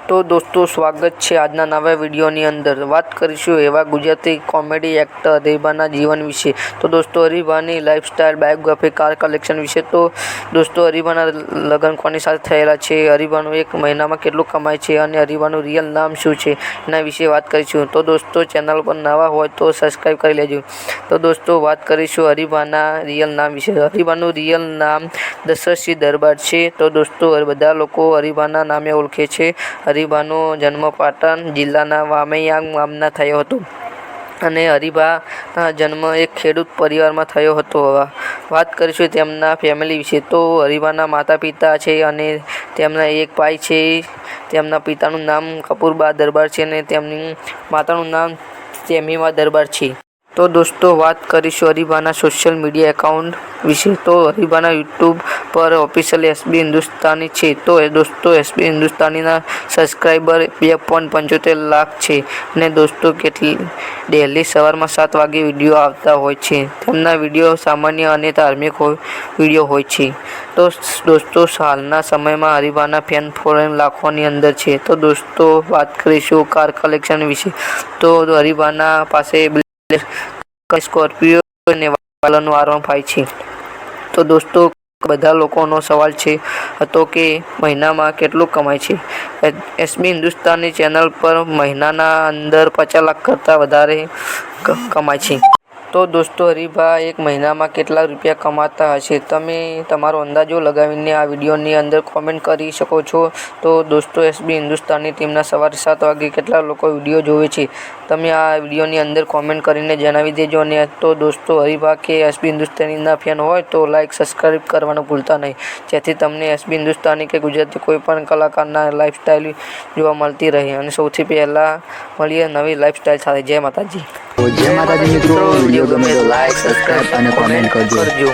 તો દોસ્તો સ્વાગત છે આજના નવા વિડીયોની અંદર વાત કરીશું એવા ગુજરાતી કોમેડી એક્ટર હરીભાના જીવન વિશે। તો દોસ્તો હરીભાની લાઈફસ્ટાઈલ બાયોગ્રાફી કાર કલેક્શન વિશે। તો દોસ્તો હરીભાના લગ્ન કોની સાથે થયેલા છે, હરીભાનું એક મહિનામાં કેટલું કમાય છે અને હરીભાનું રિયલ નામ શું છે એના વિશે વાત કરીશું। તો દોસ્તો ચેનલ પર નવા હોય તો સબસ્ક્રાઈબ કરી લેજો। તો દોસ્તો વાત કરીશું હરીભાના રિયલ નામ વિશે। હરીભાનું રિયલ નામ દશરથસિંહ દરબાર છે। તો દોસ્તો બધા લોકો હરીભાના નામે ઓળખે છે। હરીભાનો જન્મ પાટણ જિલ્લાના વામૈયા ગામમાં થયો હતો અને હરીભાનો જન્મ એક ખેડૂત પરિવારમાં થયો હતો। વાત કરીશું તેમના ફેમિલી વિશે। તો હરીભાના માતા પિતા છે અને તેમના એક ભાઈ છે। તેમના પિતાનું નામ કપૂરબા દરબાર છે અને તેમની માતાનું નામ ચેમીબા દરબાર છે। તો દોસ્તો વાત કરીશું હરીભાના સોશિયલ મીડિયા એકાઉન્ટ વિશે। તો હરીભાના યુટ્યુબ પર ઓફિશિયલ એસબી હિન્દુસ્તાની છે। તો દોસ્તો એસબી હિન્દુસ્તાનીના સબસ્ક્રાઈબર 2.75 લાખ છે અને દોસ્તો ડેલી સવારમાં 7 વાગે વિડીયો આવતા હોય છે। તેમના વિડીયો સામાન્ય અને ધાર્મિક વિડીયો હોય છે। તો દોસ્તો હાલના સમયમાં હરીભાના ફેન ફોલોઈંગ લાખોની અંદર છે। તો દોસ્તો વાત કરીશું કાર કલેક્શન વિશે। તો હરીભાના પાસે સ્કોર્પિયો અને વાલરનું R15 છે। તો દોસ્તો બધા લોકોનો સવાલ હતો કે મહિનામાં કેટલું કમાય છે। એસબી હિન્દુસ્તાની ચેનલ પર મહિનાના અંદર 50 લાખ કરતાં વધારે કમાય છે। તો દોસ્તો હરીભા એક મહિનામાં કેટલા રૂપિયા કમાતા હશે તમે તમારો અંદાજો લગાવીને આ વિડીયોની અંદર કોમેન્ટ કરી શકો છો। તો દોસ્તો એસબી હિન્દુસ્તાની ટીમના સવારે 7 વાગે કેટલા લોકો વિડીયો જોવે છે તમે આ વિડીયોની અંદર કોમેન્ટ કરીને જણાવી દેજો। અને તો દોસ્તો હરીભા કે એસબી હિન્દુસ્તાનીના ફેન હોય તો લાઈક સબસ્ક્રાઈબ કરવાનું ભૂલતા નહીં, જેથી તમને એસબી હિન્દુસ્તાની કે ગુજરાતી કોઈ પણ કલાકારના લાઈફસ્ટાઈલ જોવા મળતી રહે। અને સૌથી પહેલાં મળીએ નવી લાઈફસ્ટાઈલ સાથે। જય માતાજી। જય માતાજી મિત્રો, વિડીયો ગમે તો લાઈક સબસ્ક્રાઈબ અને કોમેન્ટ કરજો।